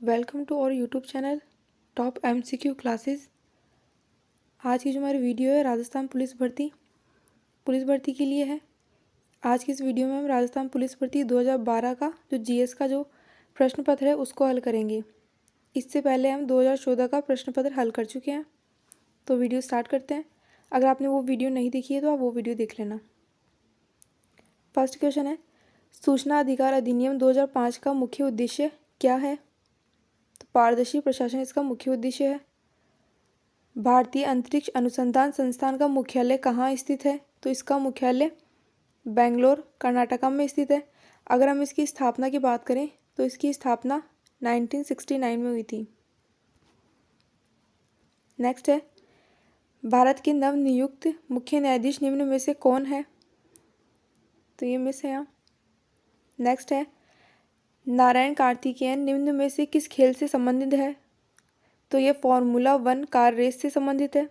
Welcome to और YouTube channel top MCQ classes. आज की जो हमारी वीडियो है राजस्थान पुलिस भर्ती के लिए है। आज की इस वीडियो में हम राजस्थान पुलिस भर्ती 2012 का जो जीएस का जो प्रश्न पत्र है उसको हल करेंगे। इससे पहले हम 2014 का प्रश्न पत्र हल कर चुके हैं। तो वीडियो स्टार्ट करते हैं। अगर आपने वो वीडियो नहीं देखी है तो आप वो वीडियो देख लेना। फर्स्ट क्वेश्चन है, सूचना अधिकार अधिनियम 2005 का मुख्य उद्देश्य क्या है? तो पारदर्शी प्रशासन इसका मुख्य उद्देश्य है। भारतीय अंतरिक्ष अनुसंधान संस्थान का मुख्यालय कहाँ स्थित है? तो इसका मुख्यालय बेंगलोर कर्नाटका में स्थित है। अगर हम इसकी स्थापना की बात करें तो इसकी स्थापना 1969 में हुई थी। नेक्स्ट है, भारत के नवनियुक्त मुख्य न्यायाधीश निम्न में से कौन है? तो ये मिस है यहाँ। नेक्स्ट है, नारायण कार्तिकेयन निम्न में से किस खेल से संबंधित है? तो ये फॉर्मूला 1 कार रेस से संबंधित है।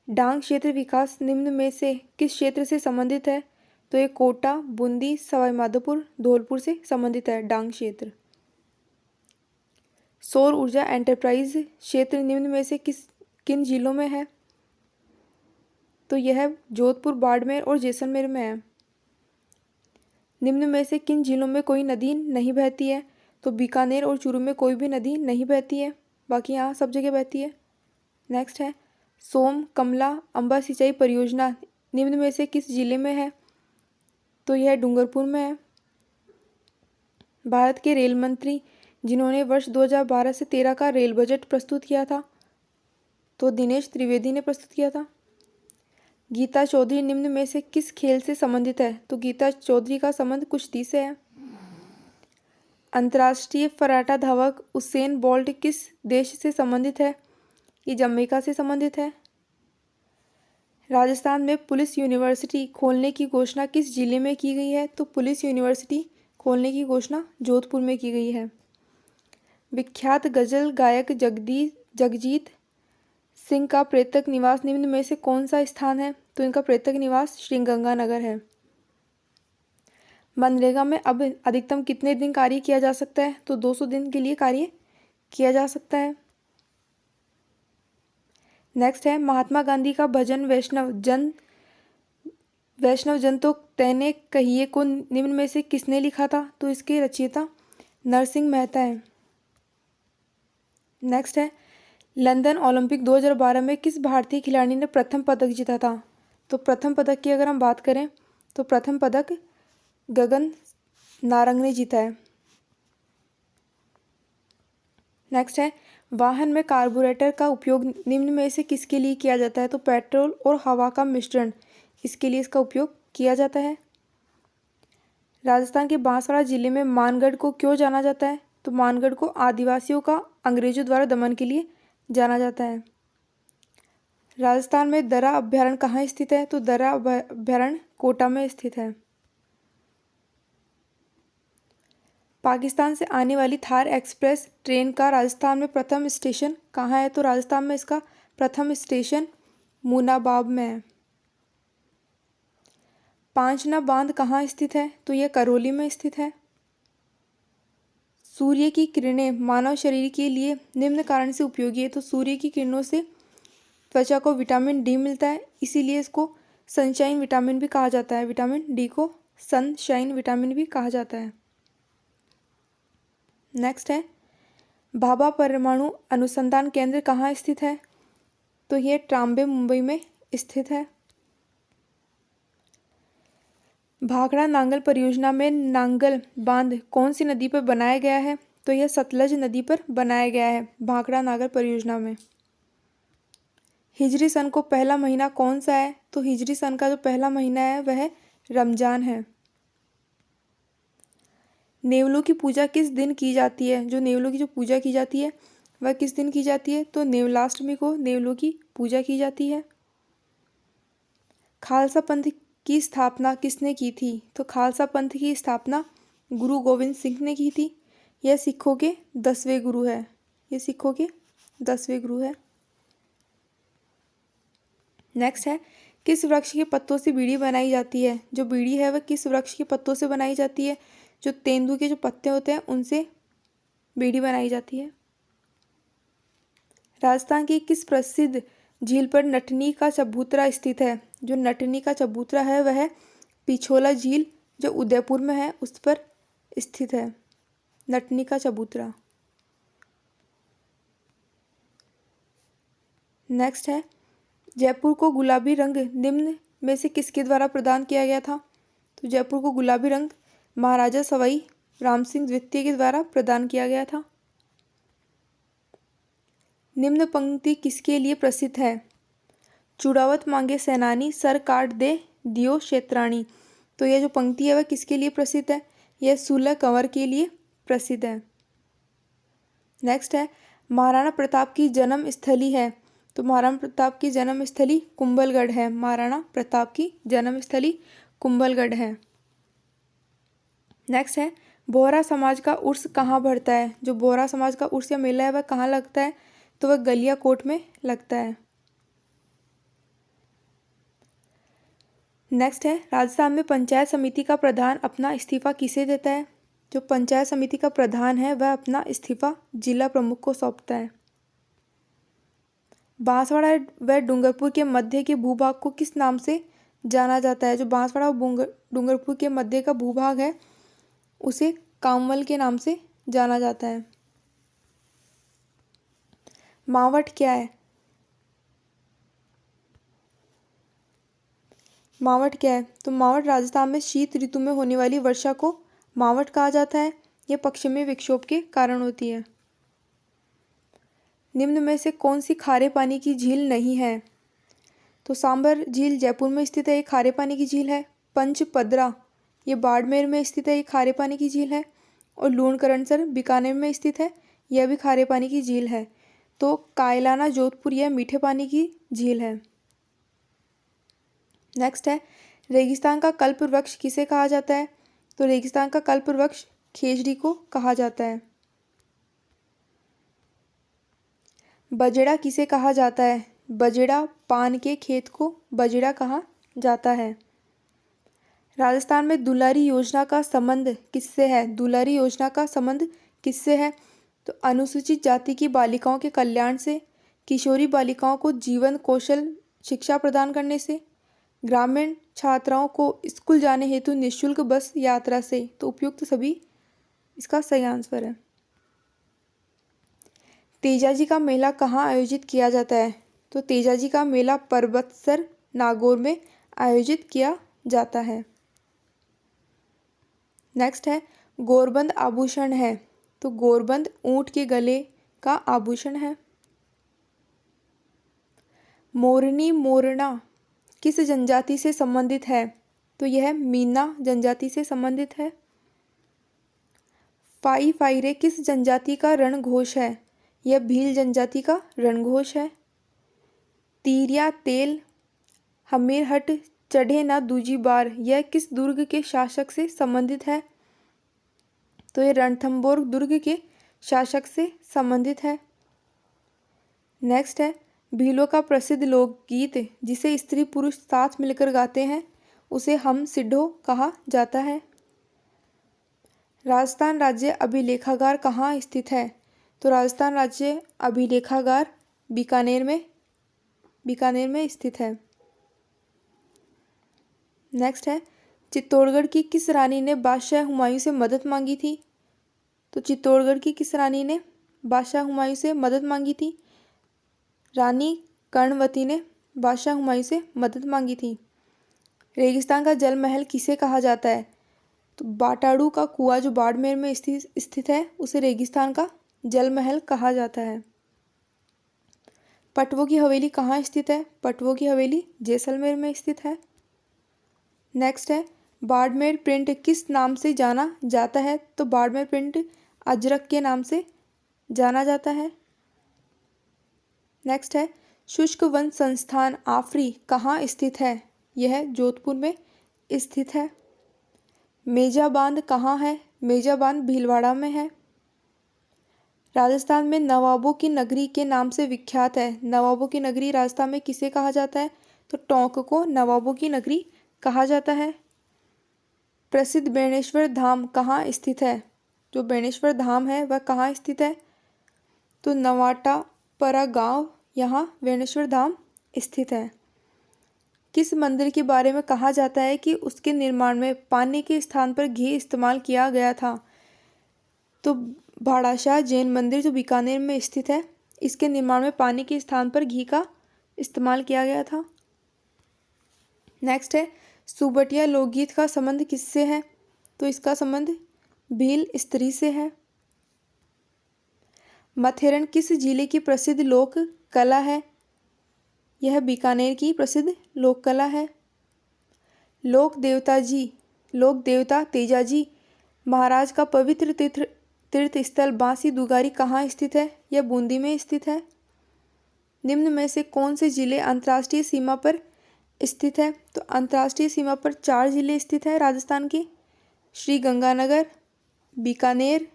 डांग क्षेत्र विकास निम्न में से किस क्षेत्र से संबंधित है? तो ये कोटा, बूंदी, सवाईमाधोपुर, धौलपुर से संबंधित है डांग क्षेत्र। सौर ऊर्जा एंटरप्राइज क्षेत्र निम्न में से किन जिलों में है? तो यह जोधपुर, बाड़मेर और जैसलमेर में है। निम्न में से किन जिलों में कोई नदी नहीं बहती है? तो बीकानेर और चूरू में कोई भी नदी नहीं बहती है, बाकी यहाँ सब जगह बहती है। नेक्स्ट है, सोम, कमला, अंबा सिंचाई परियोजना निम्न में से किस जिले में है? तो यह डूंगरपुर में है। भारत के रेल मंत्री जिन्होंने वर्ष 2012 से 13 का रेल बजट प्रस्तुत किया था? तो दिनेश त्रिवेदी ने प्रस्तुत किया था। गीता चौधरी निम्न में से किस खेल से संबंधित है? तो गीता चौधरी का संबंध कुश्ती से है। अंतर्राष्ट्रीय फर्राटा धावक उसेन बोल्ट किस देश से संबंधित है? ये जमैका से संबंधित है। राजस्थान में पुलिस यूनिवर्सिटी खोलने की घोषणा किस जिले में की गई है? तो पुलिस यूनिवर्सिटी खोलने की घोषणा जोधपुर में की गई है। विख्यात गजल गायक जगजीत सिंह का पैतृक निवास निम्न में से कौन सा स्थान है? तो इनका पैतृक निवास श्रीगंगानगर है। मनरेगा में अब अधिकतम कितने दिन कार्य किया जा सकता है? तो 200 दिन के लिए कार्य किया जा सकता है। नेक्स्ट है, महात्मा गांधी का भजन वैष्णव जन तो तैने कहिए को निम्न में से किसने लिखा था? तो इसके रचयिता नरसिंह मेहता है। नेक्स्ट है, लंदन ओलंपिक 2012 में किस भारतीय खिलाड़ी ने प्रथम पदक जीता था? तो प्रथम पदक की अगर हम बात करें तो प्रथम पदक गगन नारंग ने जीता है। नेक्स्ट है, वाहन में कार्बोरेटर का उपयोग निम्न में से किसके लिए किया जाता है? तो पेट्रोल और हवा का मिश्रण, इसके लिए इसका उपयोग किया जाता है। राजस्थान के बांसवाड़ा जिले में मानगढ़ को क्यों जाना जाता है? तो मानगढ़ को आदिवासियों का अंग्रेजों द्वारा दमन के लिए जाना जाता है। राजस्थान में दर्रा अभ्यारण्य कहाँ स्थित है? तो दर्रा अभ्यारण्य कोटा में स्थित है। पाकिस्तान से आने वाली थार एक्सप्रेस ट्रेन का राजस्थान में प्रथम स्टेशन कहाँ है? तो राजस्थान में इसका प्रथम स्टेशन मुनाबाव में है। पांचना बांध कहाँ स्थित है? तो यह करौली में स्थित है। सूर्य की किरणें मानव शरीर के लिए निम्न कारण से उपयोगी है। तो सूर्य की किरणों से त्वचा को विटामिन डी मिलता है, इसीलिए इसको सनशाइन विटामिन भी कहा जाता है। विटामिन डी को सनशाइन विटामिन भी कहा जाता है। नेक्स्ट है, भाभा परमाणु अनुसंधान केंद्र कहाँ स्थित है? तो यह ट्राम्बे मुंबई में स्थित है। भाखड़ा नांगल परियोजना में नांगल बांध कौन सी नदी पर बनाया गया है? तो यह सतलज नदी पर बनाया गया है भाखड़ा नांगल परियोजना में। हिजरी सन को पहला महीना कौन सा है? तो हिजरी सन का जो पहला महीना है वह रमजान है। नेवलों की पूजा किस दिन की जाती है? जो नेवलों की जो पूजा की जाती है वह किस दिन की जाती है? तो नेवलाष्टमी को नेवलों की पूजा की जाती है। खालसा पंथ की स्थापना किसने की थी? तो खालसा पंथ की स्थापना गुरु गोविंद सिंह ने की थी। यह सिखों के 10वें गुरु है। ये सिखों के 10वें गुरु है। नेक्स्ट है, किस वृक्ष के पत्तों से बीड़ी बनाई जाती है? जो बीड़ी है वह किस वृक्ष के पत्तों से बनाई जाती है? जो तेंदू के जो पत्ते होते हैं उनसे बीड़ी बनाई जाती है। राजस्थान की किस प्रसिद्ध झील पर नटनी का चबूतरा स्थित है? जो नटनी का चबूतरा है वह पिछोला झील जो उदयपुर में है उस पर स्थित है, नटनी का चबूतरा। नेक्स्ट है, जयपुर को गुलाबी रंग निम्न में से किसके द्वारा प्रदान किया गया था? तो जयपुर को गुलाबी रंग महाराजा सवाई राम सिंह द्वितीय के द्वारा प्रदान किया गया था। निम्न पंक्ति किसके लिए प्रसिद्ध है? चुड़ावत मांगे सेनानी, सर काट दे दियो क्षेत्राणी। तो यह जो पंक्ति है वह किसके लिए प्रसिद्ध है? यह सुलह कंवर के लिए प्रसिद्ध है। नेक्स्ट है, महाराणा प्रताप की जन्म स्थली है। तो महाराणा प्रताप की जन्म स्थली कुंभलगढ़ है। महाराणा प्रताप की जन्म स्थली कुंभलगढ़ है। नेक्स्ट है, बोहरा समाज का उर्स कहाँ बढ़ता है? जो बोहरा समाज का उर्स या मेला है वह कहाँ लगता है? तो वह गलियाकोट में लगता है। नेक्स्ट है, राजस्थान में पंचायत समिति का प्रधान अपना इस्तीफा किसे देता है? जो पंचायत समिति का प्रधान है वह अपना इस्तीफा जिला प्रमुख को सौंपता है। बांसवाड़ा व डूंगरपुर के मध्य के भूभाग को किस नाम से जाना जाता है? जो बांसवाड़ा और डूंगरपुर के मध्य का भूभाग है उसे कांवल के नाम से जाना जाता है। मावट क्या है? मावट क्या है? तो मावट राजस्थान में शीत ऋतु में होने वाली वर्षा को मावट कहा जाता है। यह पश्चिमी विक्षोभ के कारण होती है। निम्न में से कौन सी खारे पानी की झील नहीं है? तो सांबर झील जयपुर में स्थित है, ये खारे पानी की झील है। पंचपदरा ये बाड़मेर में स्थित है, ये खारे पानी की झील है। और लूणकरणसर बीकानेर में स्थित है, यह भी खारे पानी की झील है। तो कायलाना जोधपुर यह मीठे पानी की झील है। नेक्स्ट है, रेगिस्तान का कल्प वृक्ष किसे कहा जाता है? तो रेगिस्तान का कल्प वृक्ष खेजड़ी को कहा जाता है। बजेड़ा किसे कहा जाता है? बजेड़ा पान के खेत को बजेड़ा कहा जाता है। राजस्थान में दुलारी योजना का संबंध किससे है? दुलारी योजना का संबंध किससे है? तो अनुसूचित जाति की बालिकाओं के कल्याण से, किशोरी बालिकाओं को जीवन कौशल शिक्षा प्रदान करने से, ग्रामीण छात्राओं को स्कूल जाने हेतु निःशुल्क बस यात्रा से। तो उपयुक्त सभी इसका सही आंसर है। तेजाजी का मेला कहाँ आयोजित किया जाता है? तो तेजाजी का मेला परबतसर नागौर में आयोजित किया जाता है। नेक्स्ट है, गोरबंद आभूषण है। तो गोरबंद ऊंट के गले का आभूषण है। मोरनी मोरना किस जनजाति से संबंधित है? तो यह मीना जनजाति से संबंधित है। फाई फाइरे किस जनजाति का रणघोष है? यह भील जनजाति का रणघोष है। तीरिया तेल हमीरहट चढ़े ना दूजी बार यह किस दुर्ग के शासक से संबंधित है? तो यह रणथंभौर दुर्ग के शासक से संबंधित है। नेक्स्ट है, भीलों का प्रसिद्ध लोकगीत जिसे स्त्री पुरुष साथ मिलकर गाते हैं उसे हम सिड्ढो कहा जाता है। राजस्थान राज्य अभिलेखागार कहाँ स्थित है? तो राजस्थान राज्य अभिलेखागार बीकानेर में स्थित है। नेक्स्ट है, चित्तौड़गढ़ की किस रानी ने बादशाह हुमायूं से मदद मांगी थी? तो चित्तौड़गढ़ की किस रानी ने बादशाह हुमायूं से मदद मांगी थी? रानी कर्णवती ने बादशाह हुमायूं से मदद मांगी थी। रेगिस्तान का जल महल किसे कहा जाता है? तो बाटाड़ू का कुआं जो बाड़मेर में स्थित है उसे रेगिस्तान का जल महल कहा जाता है। पटवों की हवेली कहाँ स्थित है? पटवों की हवेली जैसलमेर में स्थित है। नेक्स्ट है, बाड़मेर प्रिंट किस नाम से जाना जाता है? तो बाड़मेर प्रिंट अजरक के नाम से जाना जाता है। नेक्स्ट है, शुष्क वन संस्थान आफरी कहाँ स्थित है? यह जोधपुर में स्थित है। मेजा बांध कहाँ है? मेजा बांध भीलवाड़ा में है। राजस्थान में नवाबों की नगरी के नाम से विख्यात है। नवाबों की नगरी राजस्थान में किसे कहा जाता है? तो टोंक को नवाबों की नगरी कहा जाता है। प्रसिद्ध बेणेश्वर धाम कहाँ स्थित है? जो बेणेश्वर धाम है वह कहाँ स्थित है? तो नवाटापरा गांव, यहाँ बेणेश्वर धाम स्थित है। किस मंदिर के बारे में कहा जाता है कि उसके निर्माण में पानी के स्थान पर घी इस्तेमाल किया गया था? तो भाड़ाशाह जैन मंदिर जो बीकानेर में स्थित है, इसके निर्माण में पानी के स्थान पर घी का इस्तेमाल किया गया था। नेक्स्ट है, सुबटिया लोकगीत का संबंध किससे है? तो इसका संबंध भील स्त्री से है। मथेरन किस जिले की प्रसिद्ध लोक कला है? यह बीकानेर की प्रसिद्ध लोक कला है। लोक देवता तेजाजी महाराज का पवित्र तीर्थ स्थल बांसी दुगारी कहाँ स्थित है? यह बूंदी में स्थित है। निम्न में से कौन से जिले अंतर्राष्ट्रीय सीमा पर स्थित है? तो अंतर्राष्ट्रीय सीमा पर 4 जिले स्थित हैं राजस्थान के, श्री गंगानगर, बीकानेर,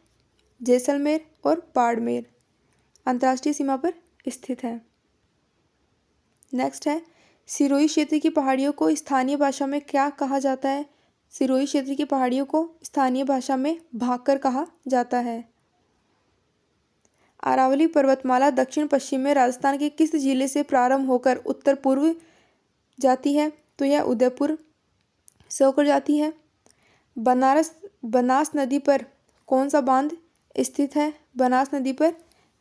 जैसलमेर और बाड़मेर अंतर्राष्ट्रीय सीमा पर स्थित है। नेक्स्ट है, सिरोही क्षेत्र की पहाड़ियों को स्थानीय भाषा में क्या कहा जाता है? सिरोही क्षेत्र की पहाड़ियों को स्थानीय भाषा में भाकर कहा जाता है। अरावली पर्वतमाला दक्षिण पश्चिम में राजस्थान के किस जिले से प्रारंभ होकर उत्तर पूर्व जाती है? तो यह उदयपुर से होकर जाती है। बनास नदी पर कौन सा बांध स्थित है? बनास नदी पर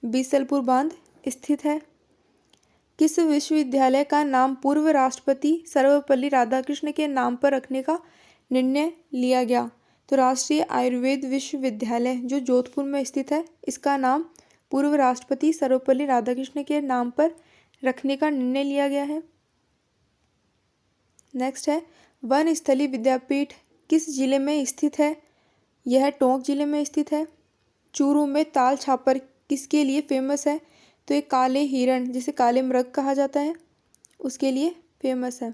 बीसलपुर बांध स्थित है। किस विश्वविद्यालय का नाम पूर्व राष्ट्रपति सर्वपल्ली राधाकृष्ण के नाम पर रखने का निर्णय लिया गया? तो राष्ट्रीय आयुर्वेद विश्वविद्यालय जो जोधपुर में स्थित है, इसका नाम पूर्व राष्ट्रपति सर्वपल्ली राधाकृष्ण के नाम पर रखने का निर्णय लिया गया है। नेक्स्ट है, वन स्थली विद्यापीठ किस जिले में स्थित है? यह टोंक जिले में स्थित है। चूरू में ताल छापर किसके लिए फेमस है? तो ये काले हिरण, जिसे काले मृग कहा जाता है, उसके लिए फेमस है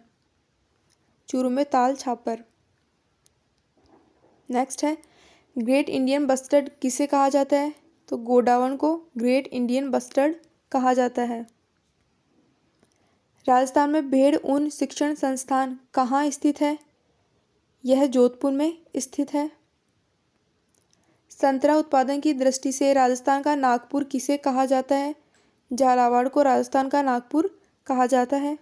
चूरू में ताल छापर। नेक्स्ट है, ग्रेट इंडियन बस्टर्ड किसे कहा जाता है? तो गोडावण को ग्रेट इंडियन बस्टर्ड कहा जाता है। राजस्थान में भेड़ ऊन शिक्षण संस्थान कहाँ स्थित है? यह जोधपुर में स्थित है। संतरा उत्पादन की दृष्टि से राजस्थान का नागपुर किसे कहा जाता है? झालावाड़ को राजस्थान का नागपुर कहा जाता है।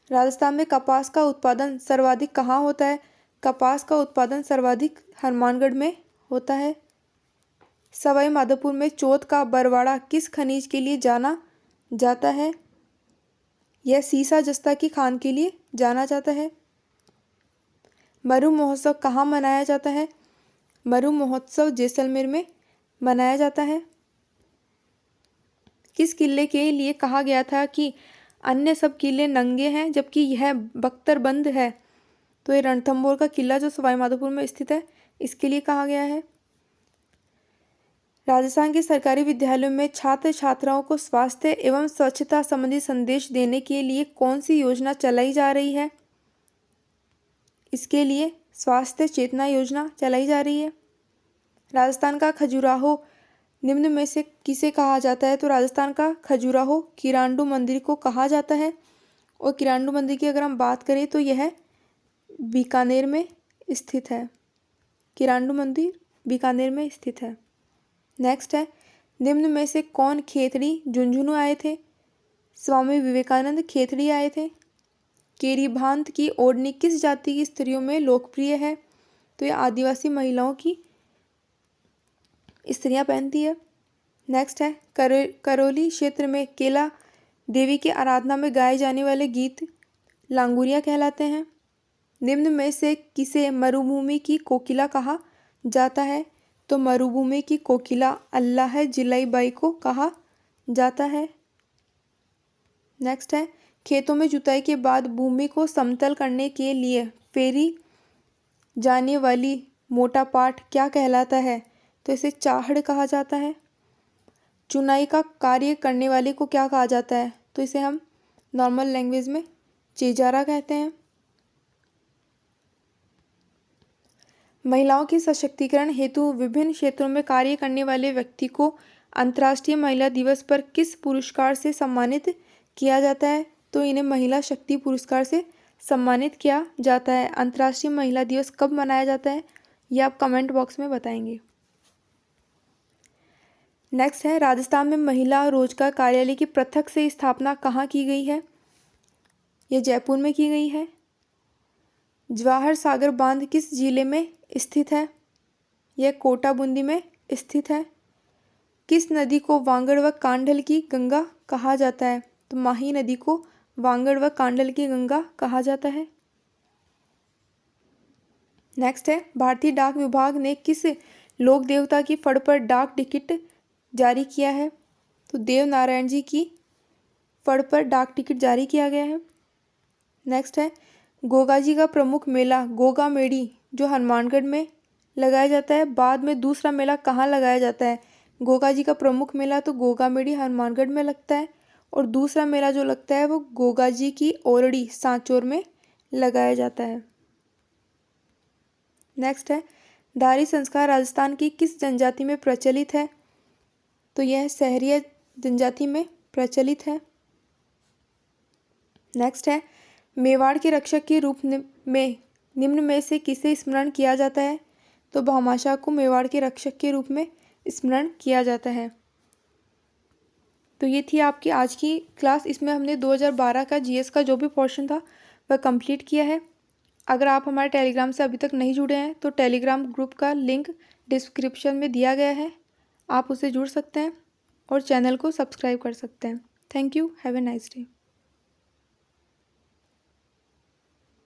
राजस्थान में कपास का उत्पादन सर्वाधिक कहाँ होता है? कपास का उत्पादन सर्वाधिक हनुमानगढ़ में होता है। सवाई माधोपुर में चौथ का बरवाड़ा किस खनिज के लिए जाना जाता है? यह सीसा जस्ता की खान के लिए जाना जाता है। मरु महोत्सव कहाँ मनाया जाता है? मरु महोत्सव जैसलमेर में मनाया जाता है। किस किले के लिए कहा गया था कि अन्य सब किले नंगे हैं जबकि यह बख्तरबंद है? तो ये रणथंभौर का किला जो सवाई माधोपुर में स्थित है, इसके लिए कहा गया है। राजस्थान के सरकारी विद्यालयों में छात्र छात्राओं को स्वास्थ्य एवं स्वच्छता संबंधी संदेश देने के लिए कौन सी योजना चलाई जा रही है? इसके लिए स्वास्थ्य चेतना योजना चलाई जा रही है। राजस्थान का खजुराहो निम्न में से किसे कहा जाता है? तो राजस्थान का खजुराहो किरांडू मंदिर को कहा जाता है। और किरांडू मंदिर की अगर हम बात करें तो यह बीकानेर में स्थित है। किरांडू मंदिर बीकानेर में स्थित है। नेक्स्ट है, निम्न में से कौन खेतड़ी झुंझुनू आए थे? स्वामी विवेकानंद खेतड़ी आए थे। केरीभांत की ओढ़नी किस जाति की स्त्रियों में लोकप्रिय है? तो यह आदिवासी महिलाओं की स्त्रियां पहनती है। नेक्स्ट है, करौली क्षेत्र में केला देवी की आराधना में गाए जाने वाले गीत लांगुरिया कहलाते हैं। निम्न में से किसे मरुभूमि की कोकिला कहा जाता है? तो मरुभूमि की कोकिला अल्लाह जिलाई बाई को कहा जाता है। नेक्स्ट है, खेतों में जुताई के बाद भूमि को समतल करने के लिए फेरी जाने वाली मोटा पाट क्या कहलाता है? तो इसे चाहड़ कहा जाता है। चुनाई का कार्य करने वाले को क्या कहा जाता है? तो इसे हम नॉर्मल लैंग्वेज में चेजारा कहते हैं। महिलाओं के सशक्तिकरण हेतु विभिन्न क्षेत्रों में कार्य करने वाले व्यक्ति को अंतर्राष्ट्रीय महिला दिवस पर किस पुरस्कार से सम्मानित किया जाता है? तो इन्हें महिला शक्ति पुरस्कार से सम्मानित किया जाता है। अंतर्राष्ट्रीय महिला दिवस कब मनाया जाता है, ये आप कमेंट बॉक्स में बताएंगे। नेक्स्ट है, राजस्थान में महिला रोजगार कार्यालय की पृथक से स्थापना कहाँ की गई है? यह जयपुर में की गई है। जवाहर सागर बांध किस जिले में स्थित है? यह कोटा बूंदी में स्थित है। किस नदी को वांगड़ व कांडल की गंगा कहा जाता है? तो माही नदी को वांगड़ व कांडल की गंगा कहा जाता है। नेक्स्ट है, भारतीय डाक विभाग ने किस लोक देवता की फड़ पर डाक टिकट जारी किया है? तो देव नारायण जी की फड़ पर डाक टिकट जारी किया गया है। नेक्स्ट है, गोगा जी का प्रमुख मेला गोगा मेड़ी जो हनुमानगढ़ में लगाया जाता है, बाद में दूसरा मेला कहाँ लगाया जाता है? गोगा जी का प्रमुख मेला तो गोगा मेड़ी हनुमानगढ़ में लगता है, और दूसरा मेला जो लगता है वो गोगा जी की ओरड़ी सांचौर में लगाया जाता है। नेक्स्ट है, दारी संस्कार राजस्थान की किस जनजाति में प्रचलित है? तो यह सहरिया जनजाति में प्रचलित है। नेक्स्ट है, मेवाड़ के रक्षक के रूप में निम्न में से किसे स्मरण किया जाता है? तो भामाशाह को मेवाड़ के रक्षक के रूप में स्मरण किया जाता है। तो ये थी आपकी आज की क्लास। इसमें हमने 2012 का जीएस का जो भी पोर्शन था वह कंप्लीट किया है। अगर आप हमारे टेलीग्राम से अभी तक नहीं जुड़े हैं तो टेलीग्राम ग्रुप का लिंक डिस्क्रिप्शन में दिया गया है, आप उससे जुड़ सकते हैं और चैनल को सब्सक्राइब कर सकते हैं। Thank you, have a nice day.